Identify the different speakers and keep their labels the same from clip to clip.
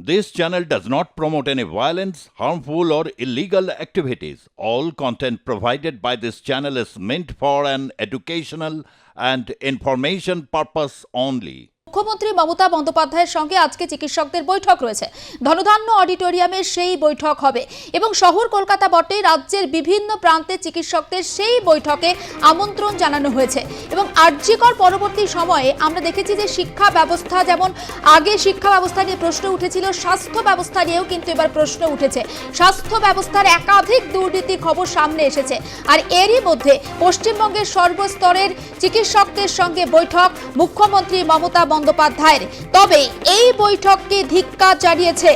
Speaker 1: This channel does not promote any violence, harmful, or illegal activities. All content provided by this channel is meant for an educational and information purpose only.
Speaker 2: মুখ্যমন্ত্রী মমতা বন্দ্যোপাধ্যায়ের সঙ্গে আজকে চিকিৎসকদের বৈঠক রয়েছে। ধনধান্য অডিটোরিয়ামে সেই বৈঠক হবে এবং শহর কলকাতা বটে রাজ্যের বিভিন্ন প্রান্তে চিকিৎসকদের সেই বৈঠকে আমন্ত্রণ জানানো হয়েছে। এবং আরজিকর পরবর্তী সময়ে আমরা দেখেছি যে শিক্ষা ব্যবস্থা, যেমন আগে শিক্ষা ব্যবস্থা নিয়ে প্রশ্ন উঠেছিল, স্বাস্থ্য ব্যবস্থা নিয়েও কিন্তু এবার প্রশ্ন উঠেছে। স্বাস্থ্য ব্যবস্থার একাধিক দুর্নীতির খবর সামনে এসেছে, আর এরই মধ্যে পশ্চিমবঙ্গের সর্বস্তরের চিকিৎসকদের সঙ্গে বৈঠক মুখ্যমন্ত্রী মমতা বন্দ্যোপাধ্যায়ের। তবে এই বৈঠককে ধিক্কার জানিয়েছে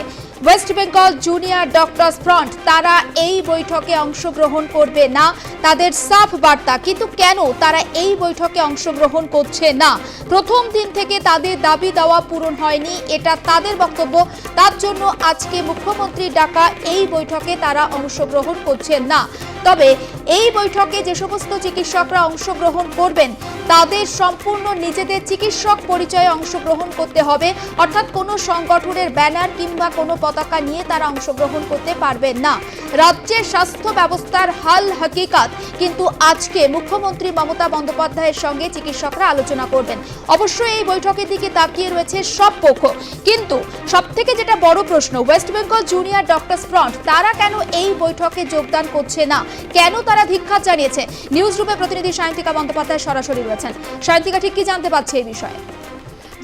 Speaker 2: West Bengal junior doctors front. তারা এই বৈঠকে অংশগ্রহণ করবে না, তাদের সাফ বার্তা। কিন্তু কেন তারা এই বৈঠকে অংশগ্রহণ করছে না? প্রথম দিন থেকে তাদের দাবি দেওয়া পূরণ হয়নি, এটা তাদের বক্তব্য। তার জন্য আজকে মুখ্যমন্ত্রীর ডাকা এই বৈঠকে তারা অংশগ্রহণ করছেন না। তবে এই বৈঠকে যে সমস্ত চিকিৎসকরা অংশগ্রহণ করবেন তাদের সম্পূর্ণ নিজেদের চিকিৎসক পরিচয়ে অংশগ্রহণ করতে হবে, অর্থাৎ কোনো সংগঠনের ব্যানার কিংবা কোনো পতাকা নিয়ে তারা অংশগ্রহণ করতে পারবেন না। রাজ্যের স্বাস্থ্য ব্যবস্থার হাল হাকিকাত কিন্তু আজকে মুখ্যমন্ত্রী মমতা বন্দ্যোপাধ্যায়ের সঙ্গে চিকিৎসকরা আলোচনা করবেন। অবশ্যই এই বৈঠকের দিকে তাকিয়ে রয়েছে সব পক্ষ, কিন্তু সবথেকে যেটা বড় প্রশ্ন, West Bengal junior doctors front তারা কেন এই বৈঠকে যোগদান করছে না, কেন তারা ধিক্কার জানিয়েছে? নিউজ রুমে প্রতিনিধি সায়ন্তিকা বন্দ্যোপাধ্যায় সরাসরি রয়েছেন। সায়ন্তিকা, ঠিক কি জানতে পারছে এই বিষয়ে?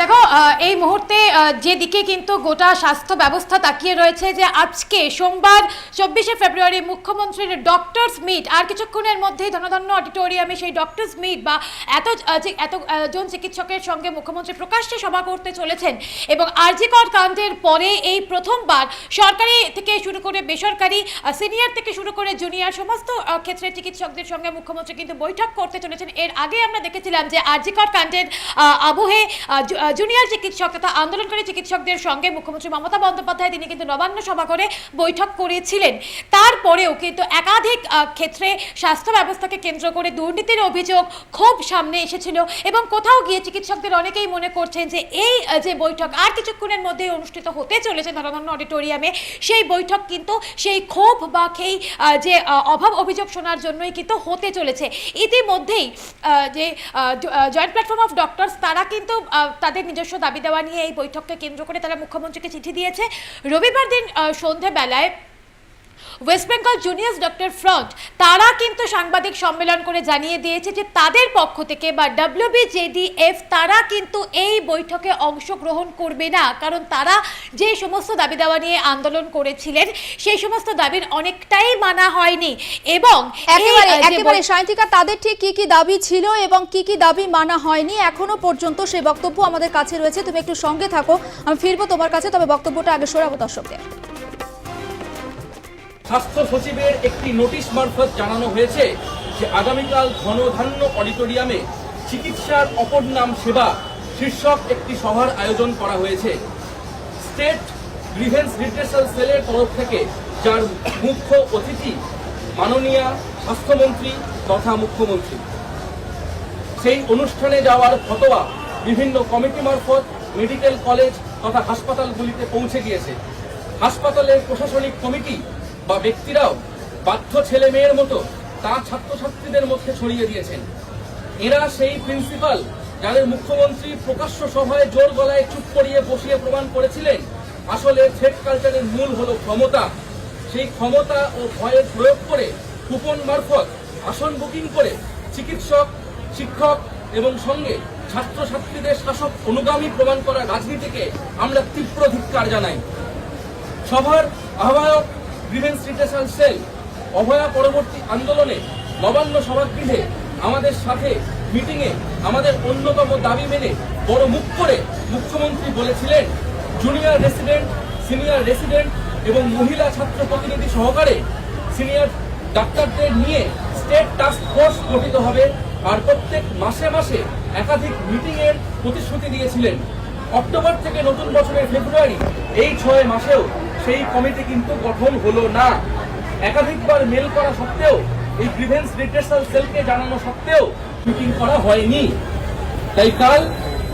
Speaker 3: দেখো, এই মুহূর্তে যেদিকে কিন্তু গোটা স্বাস্থ্য ব্যবস্থা তাকিয়ে রয়েছে যে আজকে সোমবার 24শে ফেব্রুয়ারি মুখ্যমন্ত্রীর ডক্টরস মিট, আর কিছুক্ষণের মধ্যেই ধনধান্য অডিটোরিয়ামে সেই ডক্টরস মিট বা এতজন চিকিৎসকের সঙ্গে মুখ্যমন্ত্রী প্রকাশ্যে সভা করতে চলেছেন। এবং আরজিকর কাণ্ডের পরে এই প্রথমবার সরকারি থেকে শুরু করে বেসরকারি, সিনিয়র থেকে শুরু করে জুনিয়র সমস্ত ক্ষেত্রে চিকিৎসকদের সঙ্গে মুখ্যমন্ত্রী কিন্তু বৈঠক করতে চলেছেন। এর আগে আমরা দেখেছিলাম যে আরজিকর কাণ্ডের আবহে জুনিয়র চিকিৎসক তথা আন্দোলনকারী চিকিৎসকদের সঙ্গে মুখ্যমন্ত্রী মমতা বন্দ্যোপাধ্যায় তিনি কিন্তু নবান্ন সভা করে বৈঠক করেছিলেন। তারপরেও কিন্তু একাধিক ক্ষেত্রে স্বাস্থ্য ব্যবস্থাকে কেন্দ্র করে দুর্নীতির অভিযোগ খুব সামনে এসেছিল এবং কোথাও গিয়ে চিকিৎসকদের অনেকেই মনে করছেন যে এই যে বৈঠক আর কিছুক্ষণের মধ্যে অনুষ্ঠিত হতে চলেছে ধনধান্য অডিটোরিয়ামে, সেই বৈঠক কিন্তু সেই ক্ষোভ বা সেই যে অভাব অভিযোগ শোনার জন্যই কিন্তু হতে চলেছে। ইতিমধ্যেই যে জয়েন্ট প্ল্যাটফর্ম অফ ডক্টরস তারা কিন্তু তাদের নিজস্ব দাবি দেওয়া নিয়ে এই বৈঠককে কেন্দ্র করে তারা মুখ্যমন্ত্রীকে চিঠি দিয়েছে। রবিবার দিন সন্ধ্যাবেলায় West Bengal junior doctor front তারা কিন্তু সাংবাদিক সম্মেলন করে জানিয়ে দিয়েছে যে তাদের পক্ষ থেকে বা WBJDF তারা কিন্তু এই বৈঠকে অংশগ্রহণ করবে না, কারণ তারা যে সমস্ত দাবি দেওয়া নিয়ে আন্দোলন করেছিলেন সেই সমস্ত দাবির অনেকটাই মানা হয়নি। এবং
Speaker 2: একেবারে সায়ন্তিকা, তাদের ঠিক কি কি দাবি ছিল এবং কি কি দাবি মানা হয়নি এখনো পর্যন্ত সেই বক্তব্য আমাদের কাছে রয়েছে। তুমি একটু সঙ্গে থাকো, আমি ফিরবো তোমার কাছে, তবে বক্তব্যটা আগে শোনাবো দর্শকদের।
Speaker 4: স্বাস্থ্য সচিবের একটি নোটিশ মারফত জানানো হয়েছে যে আগামীকাল ধনধান্য অডিটোরিয়ামে চিকিৎসার অপর নাম সেবা শীর্ষক একটি সভার আয়োজন করা হয়েছে স্টেট গ্রিভেন্স রিড্রেসাল সেলের তরফ থেকে, যার মুখ্য অতিথি মাননীয় স্বাস্থ্যমন্ত্রী তথা মুখ্যমন্ত্রী। সেই অনুষ্ঠানে যাওয়ার ফতোয়া বিভিন্ন কমিটি মারফত মেডিকেল কলেজ তথা হাসপাতালগুলিতে পৌঁছে গিয়েছে। হাসপাতালের প্রশাসনিক কমিটি বা ব্যক্তিরাও বাধ্য ছেলে মেয়ের মতো তা ছাত্রছাত্রীদের মধ্যে ছড়িয়ে দিয়েছেন। এরা সেই প্রিন্সিপাল যাদের মুখ্যমন্ত্রী প্রকাশ্য সভায় জোর গলায় চুপ করিয়ে বসিয়ে প্রমাণ করেছিলেন আসলে থ্রেট কালচারের মূল হলো ক্ষমতা। সেই ক্ষমতা ও ভয়ের প্রয়োগ করে কুপন মারফত আসন বুকিং করে চিকিৎসক, শিক্ষক এবং সঙ্গে ছাত্রছাত্রীদের শাসক অনুগামী প্রমাণ করা রাজনীতিকে আমরা তীব্র ধিক্কার জানাই। সভার আহ্বায়ক গ্রিভেন্স রিড্রেসাল সেল অভয়া পরবর্তী আন্দোলনে নবান্ন সভাগৃহে আমাদের সাথে মিটিংয়ে আমাদের অন্যতম দাবি মেনে বড় মুখ করে মুখ্যমন্ত্রী বলেছিলেন জুনিয়র রেসিডেন্ট, সিনিয়র রেসিডেন্ট এবং মহিলা ছাত্র প্রতিনিধি সহকারে সিনিয়র ডাক্তারদের নিয়ে স্টেট টাস্ক ফোর্স গঠিত হবে, আর প্রত্যেক মাসে মাসে একাধিক মিটিংয়ের প্রতিশ্রুতি দিয়েছিলেন। অক্টোবর থেকে নতুন বছরের ফেব্রুয়ারি এই 6 মাসেও সেই কমিটি কিন্তু গঠন হলো না। একাধিকবার মেল করা সত্ত্বেও, এই গ্রিভেন্স রিড্রেসাল সেলকে জানানো সত্ত্বেও মিটিং করা হয়নি। তাই কাল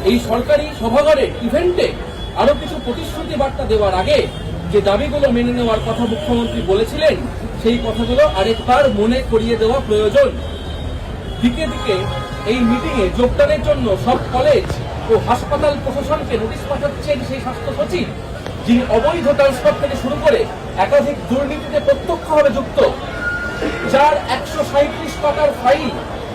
Speaker 4: এই সরকারি সভাঘরের ইভেন্টে আরো কিছু প্রতিশ্রুতি বার্তা দেওয়ার আগে যে দাবিগুলো মেনে নেওয়ার কথা মুখ্যমন্ত্রী বলেছিলেন, সেই কথাগুলো আরেকবার মনে করিয়ে দেওয়া প্রয়োজন। দিকে দিকে এই মিটিংয়ে যোগদানের জন্য সব কলেজ ও হাসপাতাল প্রশাসনকে নোটিশ পাঠাচ্ছেন সেই স্বাস্থ্য সচিব, যিনি অবৈধ ট্রান্সফার থেকে শুরু করে একাধিক দুর্নীতিতে প্রত্যক্ষভাবে যুক্ত, যার 137 টাকার ফাইল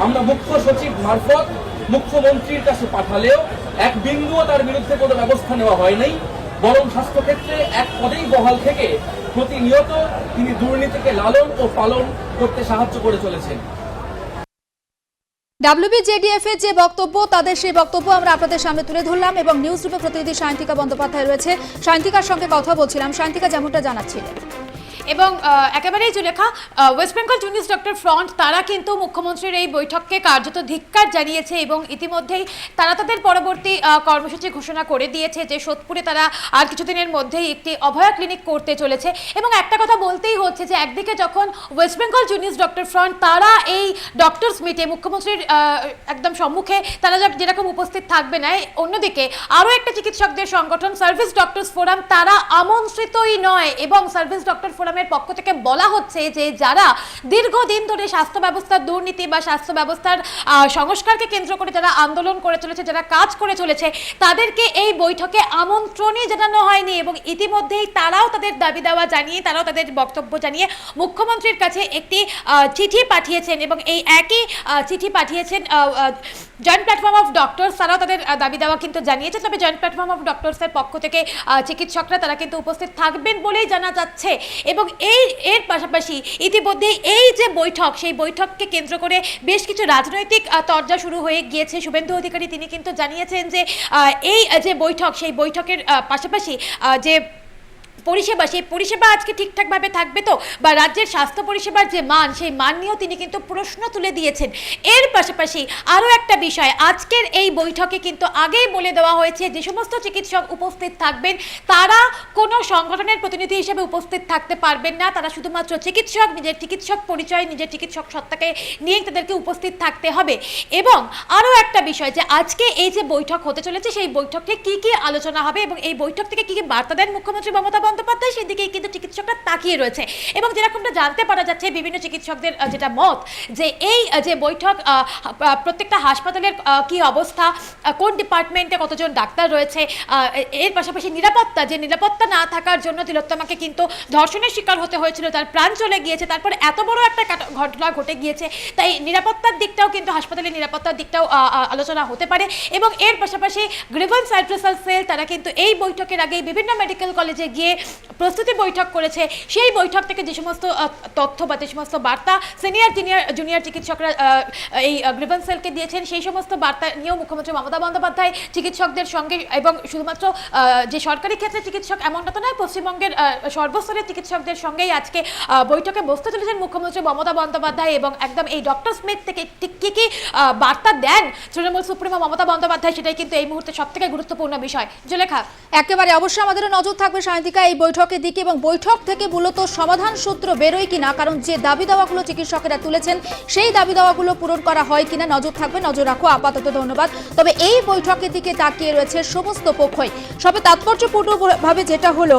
Speaker 4: আমরা মুখ্য সচিব মারফত মুখ্যমন্ত্রীর কাছে পাঠালেও এক বিন্দুও তার বিরুদ্ধে কোনো ব্যবস্থা নেওয়া হয় নাই, বরং স্বাস্থ্যক্ষেত্রে এক পদেই বহাল থেকে প্রতিনিয়ত তিনি দুর্নীতিকে লালন ও পালন করতে সাহায্য করে চলেছেন।
Speaker 2: WBJDF এর যে বক্তব্য, তাদের সেই বক্তব্য আমরা আপনাদের সামনে তুলে ধরলাম এবং নিউজ রুমে প্রতিনিধি সায়ন্তিকা বন্দ্যোপাধ্যায় রয়েছে। সায়ন্তিকার সঙ্গে কথা বলছিলাম। সায়ন্তিকা, যেমনটা জানাচ্ছিলেন
Speaker 3: এবং একেবারেই Zulekha, West Bengal junior doctor front তারা কিন্তু মুখ্যমন্ত্রীর এই বৈঠককে কার্যত ধিক্কার জানিয়েছে এবং ইতিমধ্যেই তারা তাদের পরবর্তী কর্মসূচি ঘোষণা করে দিয়েছে যে সোদপুরে তারা আর কিছুদিনের মধ্যেই একটি অভয়া ক্লিনিক করতে চলেছে। এবং একটা কথা বলতেই হচ্ছে যে একদিকে যখন West Bengal junior doctor front তারা এই ডক্টরস মিটে মুখ্যমন্ত্রীর একদম সম্মুখে তারা যেরকম উপস্থিত থাকবে না, অন্যদিকে আরও একটা চিকিৎসকদের সংগঠন সার্ভিস ডক্টরস ফোরাম তারা আমন্ত্রিতই নয় এবং সার্ভিস ডক্টর ফোরামের পক্ষ থেকে বলা হচ্ছে যে যারা দীর্ঘদিন ধরে স্বাস্থ্য ব্যবস্থার দুর্নীতি বা স্বাস্থ্য ব্যবস্থার সংস্কারকে কেন্দ্র করে যারা আন্দোলন করে চলেছে, যারা কাজ করে চলেছে, তাদেরকে এই বৈঠকে আমন্ত্রণই জানানো হয়নি এবং ইতিমধ্যেই তারাও তাদের দাবি দাওয়া জানিয়ে, তারাও তাদের বক্তব্য জানিয়ে মুখ্যমন্ত্রীর কাছে একটি চিঠি পাঠিয়েছেন এবং এই একই চিঠি পাঠিয়েছেন জয়েন্ট প্ল্যাটফর্ম অফ ডক্টরস। তারাও তাদের দাবি দেওয়া কিন্তু জানিয়েছে। তবে জয়েন্ট প্ল্যাটফর্ম অফ ডক্টরসের পক্ষ থেকে চিকিৎসকরা তারা কিন্তু উপস্থিত থাকবেন বলেই জানা যাচ্ছে এবং এর পাশাপাশি ইতিমধ্যেই এই যে বৈঠক, সেই বৈঠককে কেন্দ্র করে বেশ কিছু রাজনৈতিক তরজা শুরু হয়ে গিয়েছে। শুভেন্দু অধিকারী তিনি কিন্তু জানিয়েছেন যে এই যে বৈঠক, সেই বৈঠকের পাশাপাশি যে পরিষেবা, সেই পরিষেবা আজকে ঠিকঠাকভাবে থাকবে তো, বা রাজ্যের স্বাস্থ্য পরিষেবার যে মান, সেই মান নিয়েও তিনি কিন্তু প্রশ্ন তুলে দিয়েছেন। এর পাশাপাশি আরও একটা বিষয়, আজকের এই বৈঠকে কিন্তু আগেই বলে দেওয়া হয়েছে যে সমস্ত চিকিৎসক উপস্থিত থাকবেন তারা কোনো সংগঠনের প্রতিনিধি হিসেবে উপস্থিত থাকতে পারবেন না, তারা শুধুমাত্র চিকিৎসক, নিজের চিকিৎসক পরিচয়, নিজের চিকিৎসক সত্তাকে নিয়েই তাদেরকে উপস্থিত থাকতে হবে। এবং আরও একটা বিষয় যে আজকে এই যে বৈঠক হতে চলেছে, সেই বৈঠকে কি কি আলোচনা হবে এবং এই বৈঠক থেকে কি কি বার্তা দেন মুখ্যমন্ত্রী মমতা বন্দ্যোপাধ্যায়, সেদিকেই কিন্তু চিকিৎসকরা তাকিয়ে রয়েছে। এবং যেরকমটা জানতে পারা যাচ্ছে বিভিন্ন চিকিৎসকদের যেটা মত যে এই যে বৈঠক, প্রত্যেকটা হাসপাতালের কি অবস্থা, কোন ডিপার্টমেন্টে কতজন ডাক্তার রয়েছে, এর পাশাপাশি নিরাপত্তা, যে নিরাপত্তা না থাকার জন্য তিলোত্তমাকে কিন্তু ধর্ষণের শিকার হতে হয়েছিল, তার প্রাণ চলে গিয়েছে, তারপর এত বড় একটা ঘটনা ঘটে গিয়েছে, তাই নিরাপত্তার দিকটাও কিন্তু হাসপাতালের নিরাপত্তার দিকটাও আলোচনা হতে পারে। এবং এর পাশাপাশি গ্রিভেন্স অ্যাড্রেসাল সেল তারা কিন্তু এই বৈঠকের আগে বিভিন্ন মেডিকেল কলেজে গিয়ে প্রস্তুতি বৈঠক করেছে। সেই বৈঠক থেকে যে সমস্ত তথ্য বা যে সমস্ত বার্তা সিনিয়র জুনিয়র চিকিৎসকরা এই গ্রিভেন্স সেলকে দিয়েছেন, সেই সমস্ত বার্তা নিয়েও মুখ্যমন্ত্রী মমতা বন্দ্যোপাধ্যায় চিকিৎসকদের সঙ্গে, এবং শুধুমাত্র যে সরকারি ক্ষেত্রে চিকিৎসক এমনটা তো নয়, পশ্চিমবঙ্গের সর্বস্তরের চিকিৎসকদের সঙ্গেই আজকে বৈঠকে বসতে চলেছেন মুখ্যমন্ত্রী মমতা বন্দ্যোপাধ্যায়। এবং একদম এই ডক্টর স্মিথ থেকে ঠিক কী কী বার্তা দেন তৃণমূল সুপ্রিমো মমতা বন্দ্যোপাধ্যায়, সেটাই কিন্তু এই মুহূর্তে সবথেকে গুরুত্বপূর্ণ বিষয়। জুলেখা,
Speaker 2: একেবারে অবশ্যই আমাদেরও নজর থাকবে সায়ন্তিকা এই বৈঠকের দিকে এবং বৈঠক থেকে মূলত সমাধান সূত্র বেরোয় কিনা, কারণ যে দাবি দাওয়াগুলো চিকিৎসকেরা তুলেছেন সেই দাবি দাওয়াগুলো পূরণ করা হয় কিনা নজর থাকবে। নজর রাখো। আপাতত ধন্যবাদ। তবে এই বৈঠকের দিকে তাকিয়ে রয়েছে সমস্ত পক্ষই। সবে তাৎপর্যপূর্ণভাবে যেটা হলো,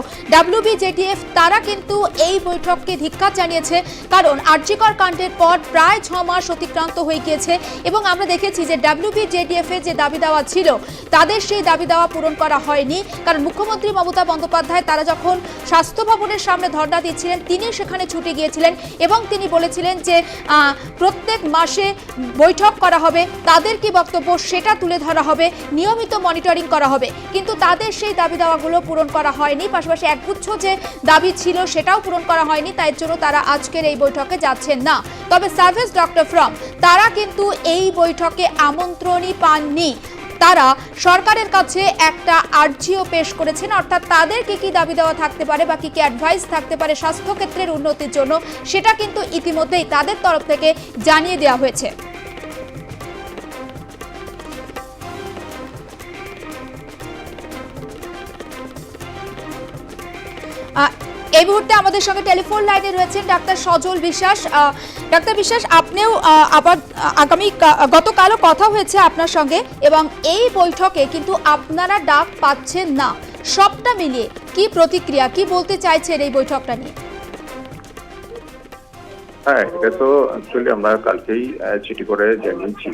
Speaker 2: WBJDF তারা কিন্তু এই বৈঠককে ধিক্কার জানিয়েছে, কারণ আরজিকর কাণ্ডের পর প্রায় 6 মাস অতিক্রান্ত হয়ে গিয়েছে এবং আমরা দেখেছি যে WBJDF এর যে দাবি দাওয়া ছিল তাদের সেই দাবি দাওয়া পূরণ করা হয়নি। কারণ মুখ্যমন্ত্রী মমতা বন্দ্যোপাধ্যায় তারা যখন স্বাস্থ্য ভবনের সামনে ধর্ণা দিচ্ছিলেন, তিনি সেখানে ছুটে গিয়েছিলেন এবং তিনি বলেছিলেন যে প্রত্যেক মাসে বৈঠক করা হবে, তাদের কি বক্তব্য সেটা তুলে ধরা হবে, নিয়মিত মনিটরিং করা হবে। কিন্তু তাদের সেই দাবি দাওয়াগুলো পূরণ করা হয়নি, পাশাপাশি একগুচ্ছ যে দাবি ছিল সেটাও পূরণ করা হয়নি, তাই জন্য তারা আজকের এই বৈঠকে যাচ্ছেন না। তবে সার্ভিস ডক্টর ফ্রম তারা কিন্তু এই বৈঠকে আমন্ত্রণই পাননি। তারা সরকারের কাছে একটা আর্জিও পেশ করেছেন, অর্থাৎ তাদের কি কি দাবি দেওয়া থাকতে পারে বা কি কি অ্যাডভাইস থাকতে পারে স্বাস্থ্যক্ষেত্রের উন্নতির জন্য, সেটা কিন্তু ইতিমধ্যেই তাদের তরফ থেকে জানিয়ে দেওয়া হয়েছে। এই মুহূর্তে আমাদের সঙ্গে টেলিফোন লাইনে রয়েছেন ডাক্তার সজল বিশ্বাস। ডাক্তার বিশ্বাস, আপনিও আবার গতকালও কথা হয়েছে আপনার সঙ্গে এবং এই বৈঠকে কিন্তু আপনারা ডাক পাচ্ছেন না, সবটা মিলিয়ে কি প্রতিক্রিয়া, কি বলতে চাইছেন এই বৈঠকটা নিয়ে?
Speaker 5: হ্যাঁ, এটা তো অ্যাকচুয়ালি আমরা কালকেই চিঠি করে জানিয়েছি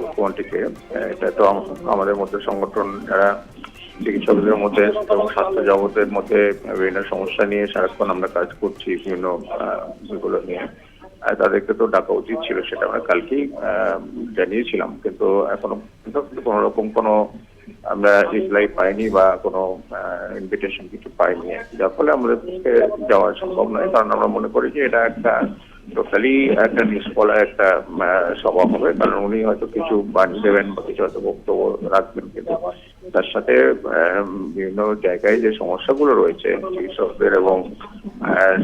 Speaker 5: মুখ্যমন্ত্রীকে। এটা তো আমাদের মধ্যে সংগঠন যারা চিকিৎসকদের মধ্যে এবং স্বাস্থ্য জগতের মধ্যে বিভিন্ন সমস্যা নিয়ে সারাক্ষণ আমরা কাজ করছি, বিভিন্ন এগুলো নিয়ে তাদেরকে তো ডাকা উচিত ছিল, সেটা আমরা কালকেই জানিয়েছিলাম। কিন্তু এখনো কোনো রকম কোনো আমরা রিপ্লাই পাইনি বা কোনো ইনভিটেশন কিছু পাইনি, যার ফলে আমাদের পক্ষে যাওয়া সম্ভব নয়। কারণ আমরা মনে করি যে এটা একটা টোটালি একটা নিষ্ফলা একটা সভা হবে, কারণ উনি হয়তো কিছু বাণী দেবেন বা কিছু হয়তো বক্তব্য রাখবেন, কিন্তু তার সাথে বিভিন্ন জায়গায় যে সমস্যাগুলো রয়েছে চিকিৎসকদের এবং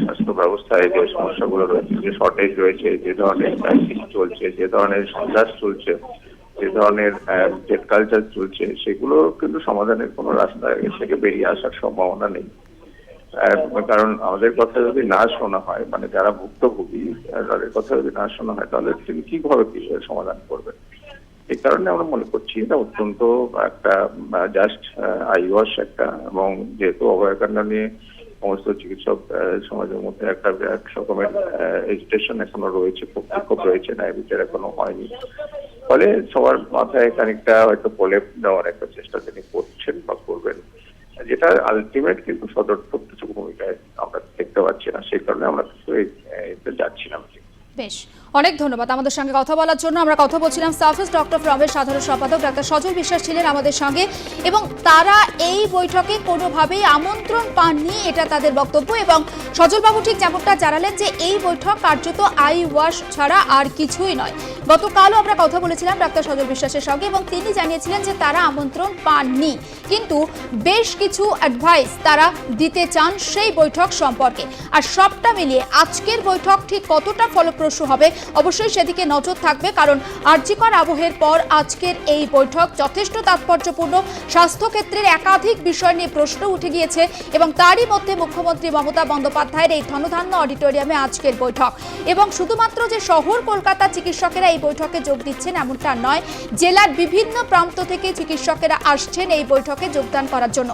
Speaker 5: স্বাস্থ্য ব্যবস্থায় যে সমস্যাগুলো রয়েছে, যে শর্টেজ রয়েছে, যে ধরনের ক্রাইসিস চলছে, যে ধরনের সন্ত্রাস চলছে, যে ধরনের জেট কালচার চলছে, সেগুলো কিন্তু সমাধানের কোনো রাস্তা থেকে বেরিয়ে আসার সম্ভাবনা নেই। কারণ আমাদের কথা যদি না শোনা হয়, মানে যারা ভুক্তভোগী তাদের কথা যদি না শোনা হয়, তাহলে তিনি কিভাবে সমাধান করবেন? এই কারণে আমরা মনে করছি এটা অত্যন্ত একটা জাস্ট আইওয়াশ একটা, এবং যেহেতু অভয়াকাণ্ড নিয়ে সমস্ত চিকিৎসক সমাজের মধ্যে একটা এক রকমের এজিটেশন এখনো রয়েছে, প্রক্ষোভ রয়েছে, ন্যায় বিচার এখনো হয়নি, ফলে সবার মাথায় খানিকটা হয়তো প্রলেপ দেওয়ার একটা চেষ্টা তিনি করছেন বা করবেন, যেটা আলটিমেট কিন্তু সদর্থক কিছু ভূমিকায় আমরা দেখতে পাচ্ছি না। সেই কারণে আমরা যাচ্ছি না।
Speaker 2: বেশ, অনেক ধন্যবাদ আমাদের সঙ্গে কথা বলার জন্য। আমরা কথা বলছিলাম সার্ভিস ডক্টর ফ্রমের সাধারণ সম্পাদক ডাক্তার সজল বিশ্বাস ছিলেন আমাদের সঙ্গে, এবং তারা এই বৈঠকে কোনোভাবেই আমন্ত্রণ পাননি, এটা তাদের বক্তব্য। এবং সজলবাবু ঠিক যেমনটা জানালেন যে এই বৈঠক কার্যত আই ওয়াশ ছাড়া আর কিছুই নয়। গতকালও আমরা কথা বলেছিলাম ডাক্তার সজল বিশ্বাসের সঙ্গে, এবং তিনি জানিয়েছিলেন যে তারা আমন্ত্রণ পাননি, কিন্তু বেশ কিছু অ্যাডভাইস তারা দিতে চান সেই বৈঠক সম্পর্কে। আর সবটা মিলিয়ে আজকের বৈঠক ঠিক কতটা ফলপ্রসূ হবে অবশ্যই সেদিকে নজর থাকবে, কারণ আরজিকর আবহের পর আজকের এই বৈঠক যথেষ্ট তাৎপর্যপূর্ণ। স্বাস্থ্যক্ষেত্রের একাধিক বিষয় নিয়ে প্রশ্ন উঠে গিয়েছে, এবং তারই মধ্যে মুখ্যমন্ত্রী মমতা বন্দ্যোপাধ্যায়ের এই ধনধান্য অডিটোরিয়ামে আজকের বৈঠক। এবং শুধুমাত্র যে শহর কলকাতা চিকিৎসকেরা এই বৈঠকে যোগ দিচ্ছেন এমনটা নয়, জেলার বিভিন্ন প্রান্ত থেকে চিকিৎসকেরা আসছেন এই বৈঠকে যোগদান করার জন্য।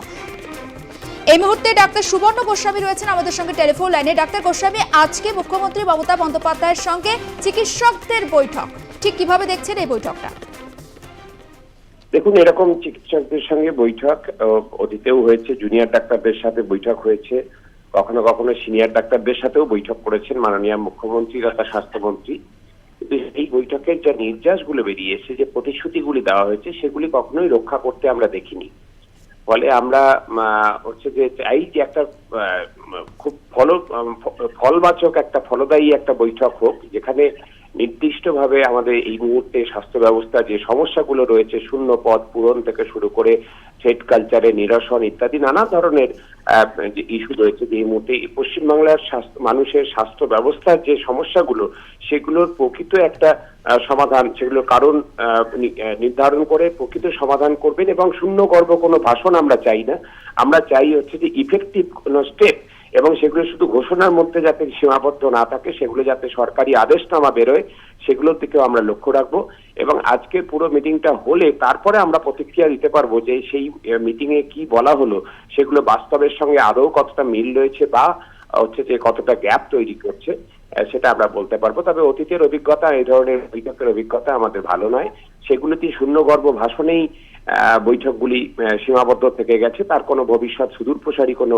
Speaker 2: এই মুহূর্তে ডাক্তার সুবর্ণ গোস্বামী রয়েছেন আমাদের সঙ্গে টেলিফোন লাইনে। ডাক্তার গোস্বামী, আজকে মুখ্যমন্ত্রী মমতা বন্দ্যোপাধ্যায়ের সঙ্গে চিকিৎসকদের বৈঠক, ঠিক কিভাবে দেখছেন এই বৈঠকটা?
Speaker 6: দেখুন, এরকম চিকিৎসকদের সঙ্গে বৈঠক অতীতেও হয়েছে, জুনিয়র ডাক্তারদের সাথে বৈঠক হয়েছে, কখনো কখনো সিনিয়র ডাক্তারদের সাথেও বৈঠক করেছেন মাননীয় মুখ্যমন্ত্রী তথা স্বাস্থ্যমন্ত্রী। কিন্তু এই বৈঠকের যা নির্যাসগুলো বেরিয়েছে, যে প্রতিশ্রুতিগুলি দেওয়া হয়েছে, সেগুলি কখনোই রক্ষা করতে আমরা দেখিনি। ফলে আমরা হচ্ছে যে চাই যে একটা খুব ফলবাচক একটা ফলদায়ী একটা বৈঠক হোক, যেখানে নির্দিষ্টভাবে আমাদের এই মুহূর্তে স্বাস্থ্য ব্যবস্থা যে সমস্যাগুলো রয়েছে, শূন্য পদ পূরণ থেকে শুরু করে থ্রেড কালচারে নিরসন ইত্যাদি নানা ধরনের যে ইস্যু রয়েছে, যে এই মুহূর্তে পশ্চিমবাংলার মানুষের স্বাস্থ্য ব্যবস্থার যে সমস্যাগুলো, সেগুলোর প্রকৃত একটা সমাধান, সেগুলোর কারণ নির্ধারণ করে প্রকৃত সমাধান করবেন। এবং শূন্যগর্ভ কোনো ভাষণ আমরা চাই না, আমরা চাই হচ্ছে যে ইফেক্টিভ কোনো স্টেপ, এবং সেগুলো শুধু ঘোষণার মধ্যে যাতে সীমাবদ্ধ না থাকে, সেগুলো যাতে সরকারি আদেশনামা বেরোয়, সেগুলোর দিকেও আমরা লক্ষ্য রাখবো। এবং আজকে পুরো মিটিংটা হলে তারপরে আমরা প্রতিক্রিয়া দিতে পারবো যে সেই মিটিং এ কি বলা হলো, সেগুলো বাস্তবের সঙ্গে আদৌ কতটা মিল রয়েছে বা হচ্ছে যে কতটা গ্যাপ তৈরি করছে, সেটা আমরা বলতে পারবো। তবে অতীতের অভিজ্ঞতা, এই ধরনের বৈঠকের অভিজ্ঞতা আমাদের ভালো নয়, সেগুলোতে শূন্যগর্ভ ভাষণেই বৈঠকগুলি সীমাবদ্ধ থেকে গেছে, তার কোনো ভবিষ্যৎ সুদূরপ্রসারী কোনো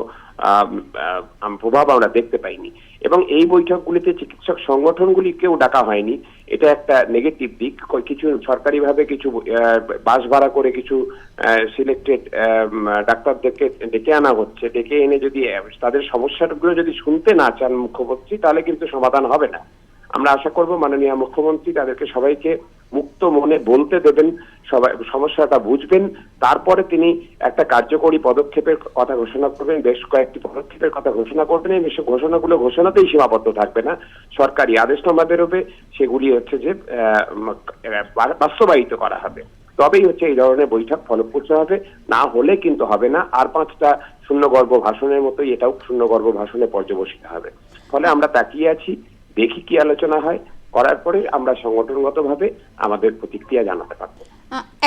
Speaker 6: প্রভাব আমরা দেখতে পাইনি। এবং এই বৈঠকগুলিতে চিকিৎসক সংগঠনগুলিকেও ডাকা হয়নি, এটা একটা নেগেটিভ দিক। কিছু সরকারিভাবে কিছু বাস ভাড়া করে কিছু সিলেক্টেড ডাক্তারদেরকে ডেকে আনা হচ্ছে, ডেকে এনে যদি তাদের সমস্যাগুলো যদি শুনতে না চান মুখ্যমন্ত্রী, তাহলে কিন্তু সমাধান হবে না। আমরা আশা করব মাননীয় মুখ্যমন্ত্রী তাদেরকে সবাইকে মুক্ত মনে বলতে দেবেন, সবাই সমস্যাটা বুঝবেন, তারপরে তিনি একটা কার্যকরী পদক্ষেপের কথা ঘোষণা করবেন, বেশ কয়েকটি পদক্ষেপের কথা ঘোষণা করবেন। এই ঘোষণাগুলো ঘোষণাতেই সীমাবদ্ধ থাকবে না, সরকারি আদেশনামা বেরোবে, সেগুলি হচ্ছে যে বাস্তবায়িত করা হবে, তবেই হচ্ছে এই ধরনের বৈঠক ফলপ্রসূ হবে। না হলে কিন্তু হবে না। আর 5টা শূন্যগর্ভ ভাষণের মতোই এটাও শূন্যগর্ভ ভাষণে পর্যবসিত হবে। ফলে আমরা তাকিয়ে আছি, দেখি কি আলোচনা হয়, করার পরে আমরা সংগঠনগতভাবে আমাদের প্রতিক্রিয়া জানাতে পারবো।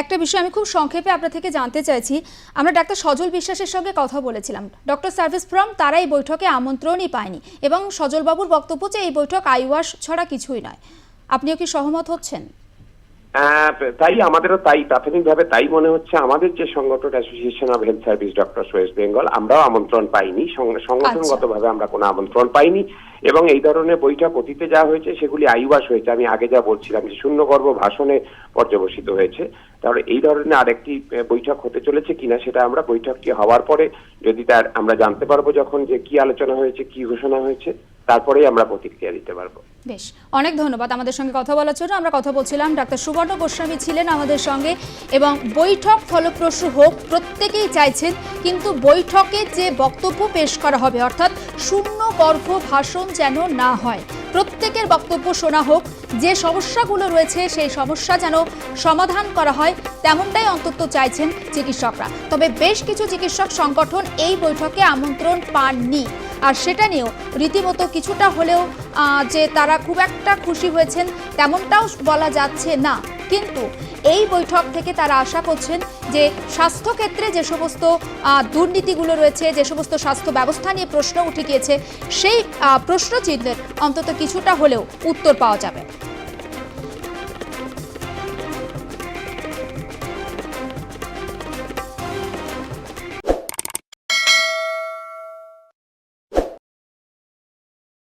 Speaker 2: একটা বিষয় আমি খুব সংক্ষেপে আপনার থেকে জানতে চাইছি। আমরা ডাক্তার সজল বিশ্বাসের সঙ্গে কথা বলেছিলাম। ডক্টর সার্ভিস ফ্রম তারা এই বৈঠকে আমন্ত্রণই পায়নি এবং সজলবাবুর বক্তব্য যে এই বৈঠক আইওয়াস ছাড়া কিছুই নয়। আপনিও কি সহমত হচ্ছেন?
Speaker 6: তাই আমাদেরও তাই প্রাথমিকভাবে তাই মনে হচ্ছে। আমাদের যে সংগঠন association of health service doctors West Bengal, আমরাও আমন্ত্রণ পাইনি, সংগঠনগতভাবে আমরা কোনো আমন্ত্রণ পাইনি। এবং এই ধরনের বৈঠক অতীতে যা হয়েছে সেগুলি আইওয়াস হয়েছে। আমি আগে যা বলছিলাম যে শূন্যগর্ভ ভাষণে পর্যবসিত হয়েছে। তাহলে এই ধরনের আরেকটি বৈঠক হতে চলেছে কিনা সেটা আমরা বৈঠকটি হওয়ার পরে যদি তার আমরা জানতে পারবো, যখন যে কি আলোচনা হয়েছে, কি ঘোষণা হয়েছে, তারপরেই আমরা প্রতিক্রিয়া দিতে পারবো।
Speaker 2: বেশ, অনেক ধন্যবাদ আমাদের সঙ্গে কথা বলার জন্য। আমরা কথা বলছিলাম, ডাক্তার সুবর্ণ গোস্বামী ছিলেন আমাদের সঙ্গে। এবং বৈঠক ফলপ্রসূ হোক প্রত্যেকেই চাইছেন, কিন্তু বৈঠকে যে বক্তব্য পেশ করা হবে অর্থাৎ শূন্যগর্ভ ভাষণ যেন না হয়, প্রত্যেকের বক্তব্য শোনা হোক, যে সমস্যাগুলো রয়েছে সেই সমস্যা যেন সমাধান করা হয়, তেমনটাই অন্তত চাইছেন চিকিৎসকরা। তবে বেশ কিছু চিকিৎসক সংগঠন এই বৈঠকে আমন্ত্রণ পাননি, আর সেটা নিয়েও রীতিমতো কিছুটা হলেও যে তারা খুব একটা খুশি হয়েছেন তেমনটাও বলা যাচ্ছে না। কিন্তু এই বৈঠক থেকে তারা আশা করছেন যে স্বাস্থ্যক্ষেত্রে যে সমস্ত দুর্নীতিগুলো রয়েছে, যে সমস্ত স্বাস্থ্য ব্যবস্থা নিয়ে প্রশ্ন উঠে গিয়েছে, সেই প্রশ্নচিহ্নের অন্তত কিছুটা হলেও উত্তর পাওয়া যাবে।